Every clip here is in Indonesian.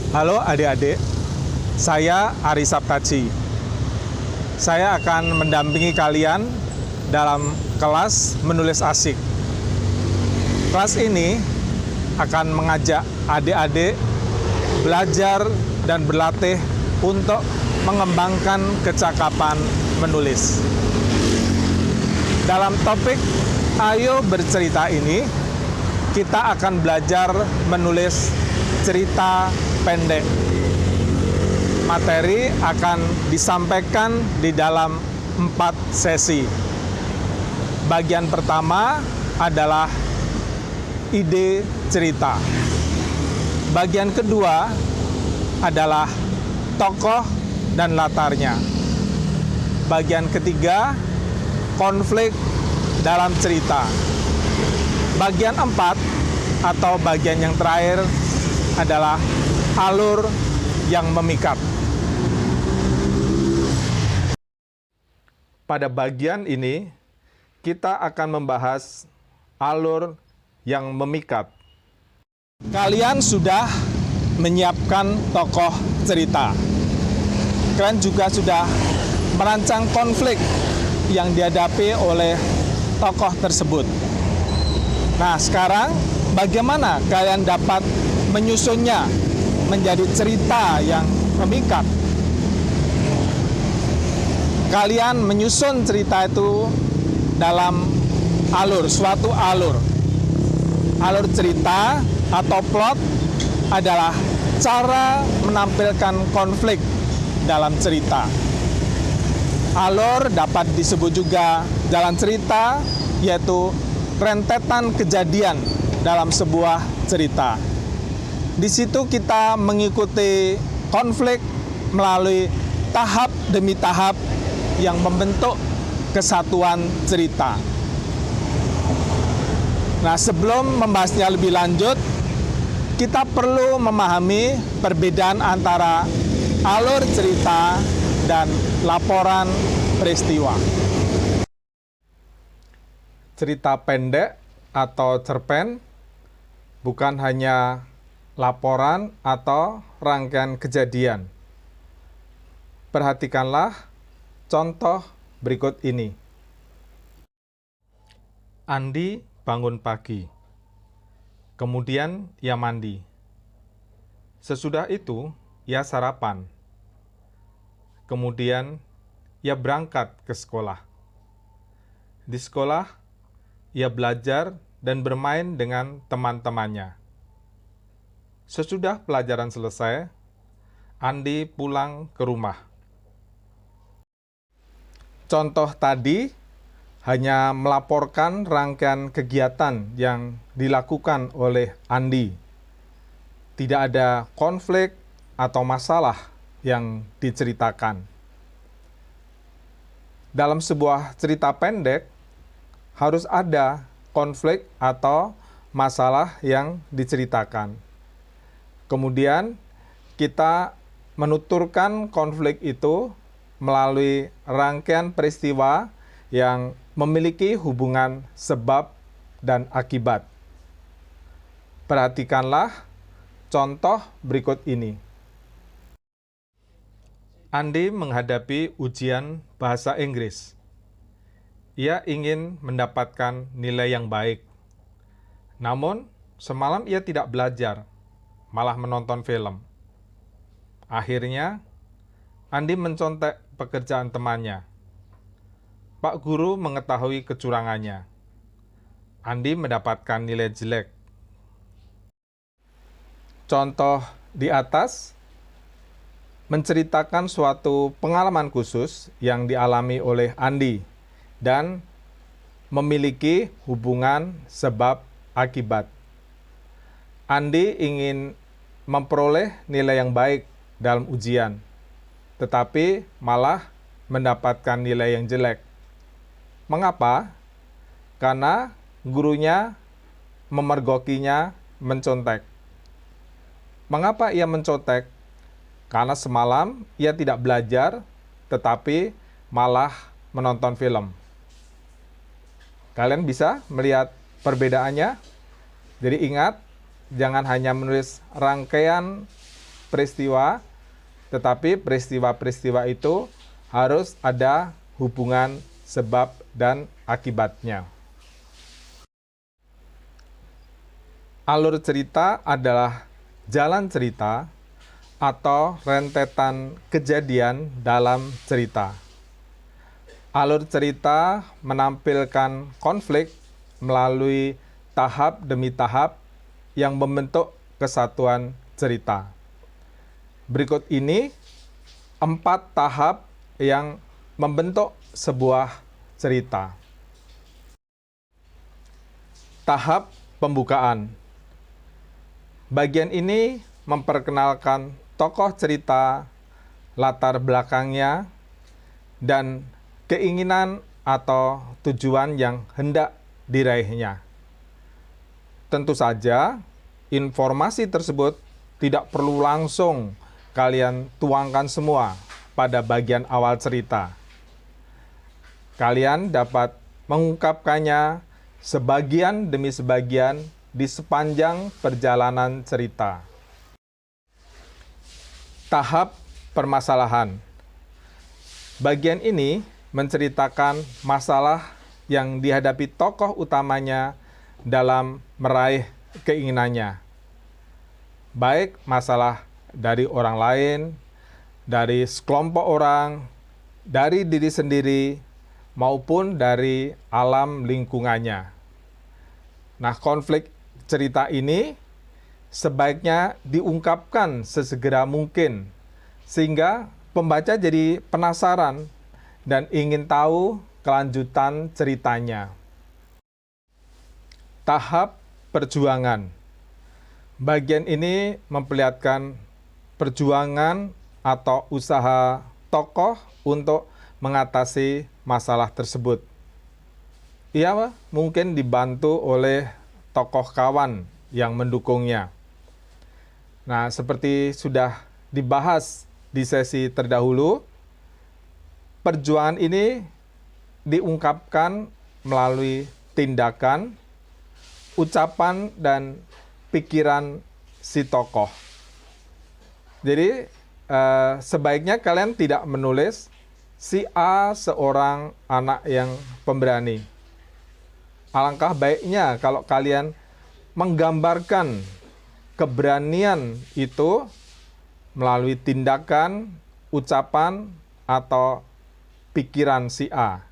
Halo adik-adik, saya Ari Saptaji. Saya akan mendampingi kalian dalam kelas menulis asik. Kelas ini akan mengajak adik-adik belajar dan berlatih untuk mengembangkan kecakapan menulis. Dalam topik Ayo Bercerita ini, kita akan belajar menulis cerita pendek. Materi akan disampaikan di dalam 4 sesi. Bagian pertama adalah ide cerita. Bagian kedua adalah tokoh dan latarnya. Bagian ketiga, konflik dalam cerita. Bagian 4 atau bagian yang terakhir adalah alur yang memikat. Pada bagian ini, kita akan membahas alur yang memikat. Kalian sudah menyiapkan tokoh cerita. Kalian juga sudah merancang konflik yang dihadapi oleh tokoh tersebut. Nah, sekarang bagaimana kalian dapat menyusunnya menjadi cerita yang memikat? Kalian menyusun cerita itu dalam suatu alur. Alur cerita atau plot adalah cara menampilkan konflik dalam cerita. Alur dapat disebut juga jalan cerita, yaitu rentetan kejadian dalam sebuah cerita. Di situ kita mengikuti konflik melalui tahap demi tahap yang membentuk kesatuan cerita. Nah, sebelum membahasnya lebih lanjut, kita perlu memahami perbedaan antara alur cerita dan laporan peristiwa. Cerita pendek atau cerpen bukan hanya laporan atau rangkaian kejadian. Perhatikanlah contoh berikut ini. Andi bangun pagi. Kemudian ia mandi. Sesudah itu ia sarapan. Kemudian ia berangkat ke sekolah. Di sekolah ia belajar dan bermain dengan teman-temannya. Sesudah pelajaran selesai, Andi pulang ke rumah. Contoh tadi hanya melaporkan rangkaian kegiatan yang dilakukan oleh Andi. Tidak ada konflik atau masalah yang diceritakan. Dalam sebuah cerita pendek, harus ada konflik atau masalah yang diceritakan. Kemudian kita menuturkan konflik itu melalui rangkaian peristiwa yang memiliki hubungan sebab dan akibat. Perhatikanlah contoh berikut ini. Andi menghadapi ujian bahasa Inggris. Ia ingin mendapatkan nilai yang baik. Namun, semalam ia tidak belajar, malah menonton film. Akhirnya, Andi mencontek pekerjaan temannya. Pak guru mengetahui kecurangannya. Andi mendapatkan nilai jelek. Contoh di atas menceritakan suatu pengalaman khusus yang dialami oleh Andi dan memiliki hubungan sebab akibat. Andi ingin memperoleh nilai yang baik dalam ujian, tetapi malah mendapatkan nilai yang jelek. Mengapa? Karena gurunya memergokinya mencontek. Mengapa ia mencontek? Karena semalam ia tidak belajar, tetapi malah menonton film. Kalian bisa melihat perbedaannya? Jadi ingat, jangan hanya menulis rangkaian peristiwa, tetapi peristiwa-peristiwa itu harus ada hubungan sebab dan akibatnya. Alur cerita adalah jalan cerita atau rentetan kejadian dalam cerita. Alur cerita menampilkan konflik melalui tahap demi tahap yang membentuk kesatuan cerita. Berikut ini 4 tahap yang membentuk sebuah cerita. Tahap pembukaan. Bagian ini memperkenalkan tokoh cerita, latar belakangnya, dan keinginan atau tujuan yang hendak diraihnya. Tentu saja, informasi tersebut tidak perlu langsung kalian tuangkan semua pada bagian awal cerita. Kalian dapat mengungkapkannya sebagian demi sebagian di sepanjang perjalanan cerita. Tahap permasalahan. Bagian ini menceritakan masalah yang dihadapi tokoh utamanya dalam meraih keinginannya. Baik masalah dari orang lain, dari sekelompok orang, dari diri sendiri, maupun dari alam lingkungannya. Nah, konflik cerita ini sebaiknya diungkapkan sesegera mungkin, sehingga pembaca jadi penasaran dan ingin tahu kelanjutan ceritanya. Tahap perjuangan. Bagian ini memperlihatkan perjuangan atau usaha tokoh untuk mengatasi masalah tersebut. Ia mungkin dibantu oleh tokoh kawan yang mendukungnya. Nah, seperti sudah dibahas di sesi terdahulu, perjuangan ini diungkapkan melalui tindakan, ucapan, dan pikiran si tokoh. Jadi, sebaiknya kalian tidak menulis si A seorang anak yang pemberani. Alangkah baiknya kalau kalian menggambarkan keberanian itu melalui tindakan, ucapan, atau pikiran si A.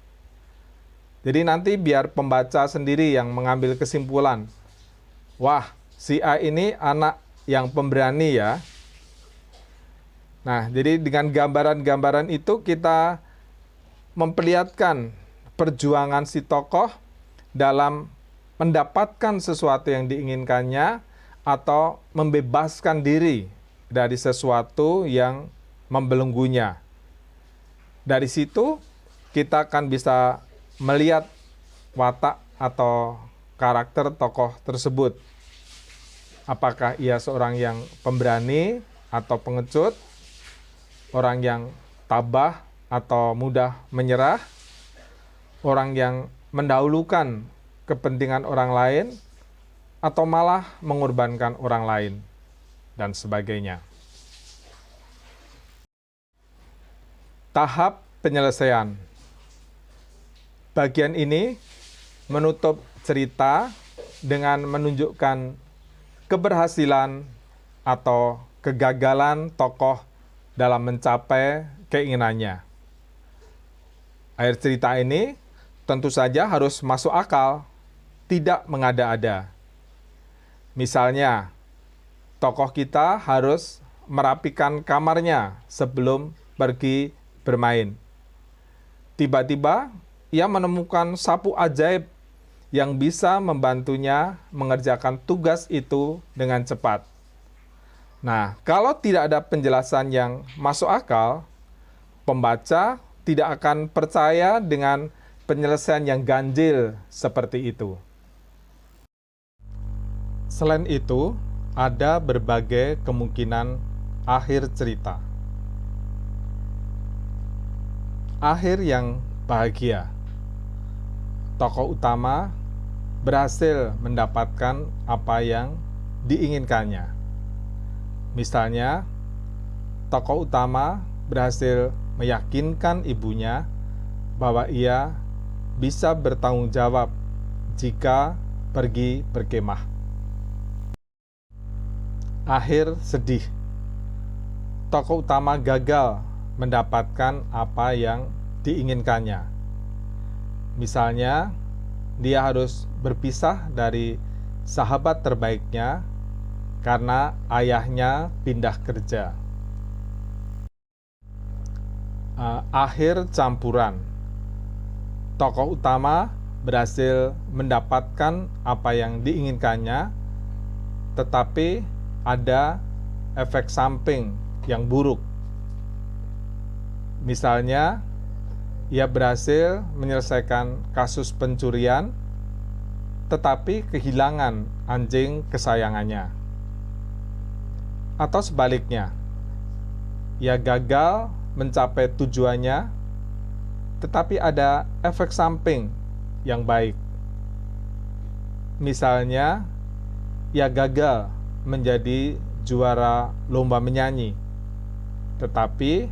Jadi nanti biar pembaca sendiri yang mengambil kesimpulan. Wah, si A ini anak yang pemberani ya. Nah, jadi dengan gambaran-gambaran itu kita memperlihatkan perjuangan si tokoh dalam mendapatkan sesuatu yang diinginkannya atau membebaskan diri dari sesuatu yang membelenggunya. Dari situ kita akan bisa melihat watak atau karakter tokoh tersebut. Apakah ia seorang yang pemberani atau pengecut, orang yang tabah atau mudah menyerah, orang yang mendahulukan kepentingan orang lain, atau malah mengorbankan orang lain, dan sebagainya. Tahap penyelesaian. Bagian ini menutup cerita dengan menunjukkan keberhasilan atau kegagalan tokoh dalam mencapai keinginannya. Akhir cerita ini tentu saja harus masuk akal, tidak mengada-ada. Misalnya, tokoh kita harus merapikan kamarnya sebelum pergi bermain. Tiba-tiba, ia menemukan sapu ajaib yang bisa membantunya mengerjakan tugas itu dengan cepat. Nah, kalau tidak ada penjelasan yang masuk akal, pembaca tidak akan percaya dengan penyelesaian yang ganjil seperti itu. Selain itu, ada berbagai kemungkinan akhir cerita. Akhir yang bahagia. Tokoh utama berhasil mendapatkan apa yang diinginkannya. Misalnya, tokoh utama berhasil meyakinkan ibunya bahwa ia bisa bertanggung jawab jika pergi berkemah. Akhir sedih. Tokoh utama gagal mendapatkan apa yang diinginkannya. Misalnya, dia harus berpisah dari sahabat terbaiknya karena ayahnya pindah kerja. Akhir campuran. Tokoh utama berhasil mendapatkan apa yang diinginkannya, tetapi ada efek samping yang buruk. Misalnya, ia berhasil menyelesaikan kasus pencurian, tetapi kehilangan anjing kesayangannya. Atau sebaliknya, ia gagal mencapai tujuannya, tetapi ada efek samping yang baik. Misalnya, ia gagal menjadi juara lomba menyanyi, tetapi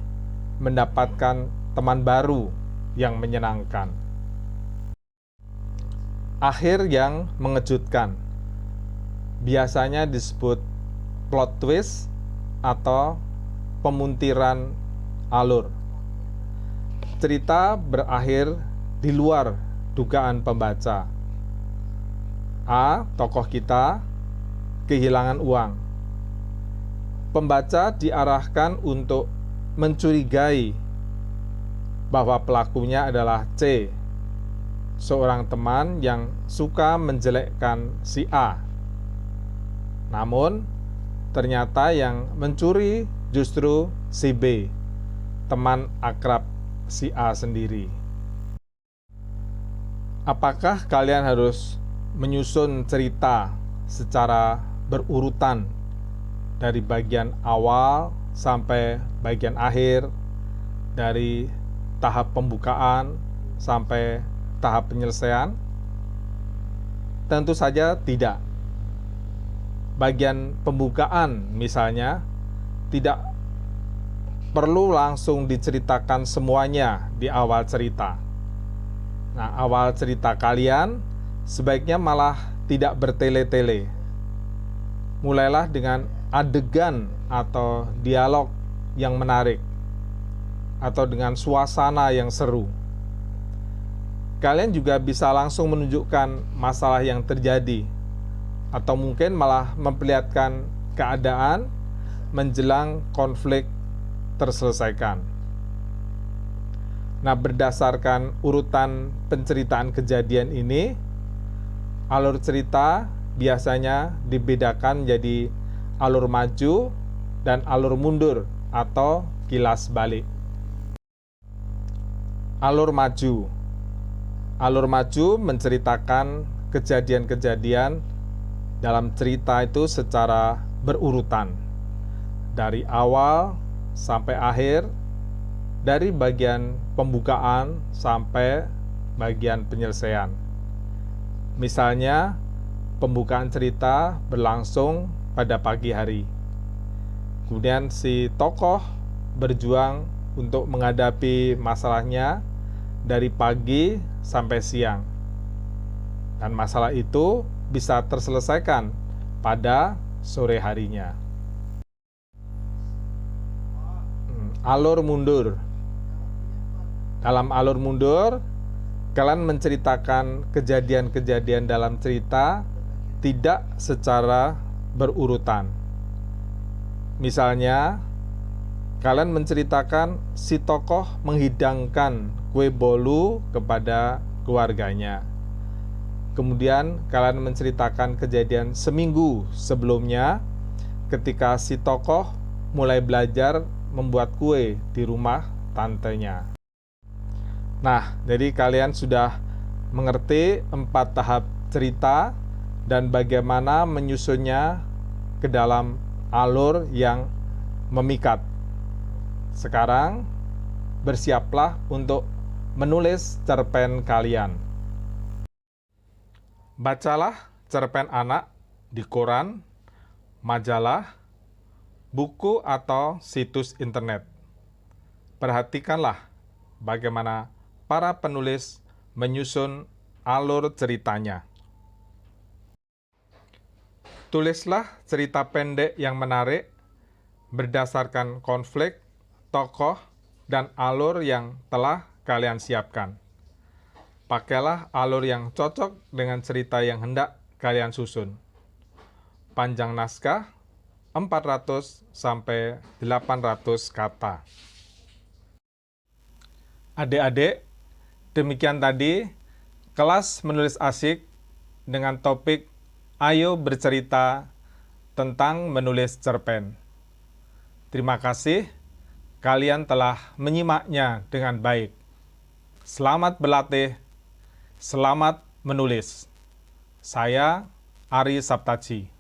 mendapatkan teman baru yang menyenangkan. Akhir yang mengejutkan biasanya disebut plot twist atau pemuntiran alur. Cerita berakhir di luar dugaan pembaca. A. Tokoh kita kehilangan uang. Pembaca diarahkan untuk mencurigai bahwa pelakunya adalah C, seorang teman yang suka menjelekkan si A. Namun, ternyata yang mencuri justru si B, teman akrab si A sendiri. Apakah kalian harus menyusun cerita secara berurutan dari bagian awal sampai bagian akhir, dari tahap pembukaan sampai tahap penyelesaian? Tentu saja tidak. Bagian pembukaan misalnya tidak perlu langsung diceritakan semuanya di awal cerita. Nah, awal cerita kalian sebaiknya malah tidak bertele-tele. Mulailah dengan adegan atau dialog yang menarik, atau dengan suasana yang seru. Kalian juga bisa langsung menunjukkan masalah yang terjadi, atau mungkin malah memperlihatkan keadaan menjelang konflik terselesaikan. Nah, berdasarkan urutan penceritaan kejadian ini, alur cerita biasanya dibedakan jadi alur maju dan alur mundur atau kilas balik. Alur maju. Alur maju menceritakan kejadian-kejadian dalam cerita itu secara berurutan, dari awal sampai akhir, dari bagian pembukaan sampai bagian penyelesaian. Misalnya, pembukaan cerita berlangsung pada pagi hari. Kemudian si tokoh berjuang untuk menghadapi masalahnya dari pagi sampai siang. Dan masalah itu bisa terselesaikan pada sore harinya. Alur mundur. Dalam alur mundur, kalian menceritakan kejadian-kejadian dalam cerita tidak secara berurutan. Misalnya, kalian menceritakan si tokoh menghidangkan kue bolu kepada keluarganya. Kemudian kalian menceritakan kejadian seminggu sebelumnya ketika si tokoh mulai belajar membuat kue di rumah tantenya. Nah, jadi kalian sudah mengerti 4 tahap cerita dan bagaimana menyusunnya ke dalam alur yang memikat. Sekarang, bersiaplah untuk menulis cerpen kalian. Bacalah cerpen anak di koran, majalah, buku atau situs internet. Perhatikanlah bagaimana para penulis menyusun alur ceritanya. Tulislah cerita pendek yang menarik berdasarkan konflik, tokoh, dan alur yang telah kalian siapkan. Pakailah alur yang cocok dengan cerita yang hendak kalian susun. Panjang naskah 400 sampai 800 kata. Adik-adik, demikian tadi kelas menulis asik dengan topik Ayo bercerita tentang menulis cerpen. Terima kasih kalian telah menyimaknya dengan baik. Selamat berlatih, selamat menulis. Saya Ari Saptaji.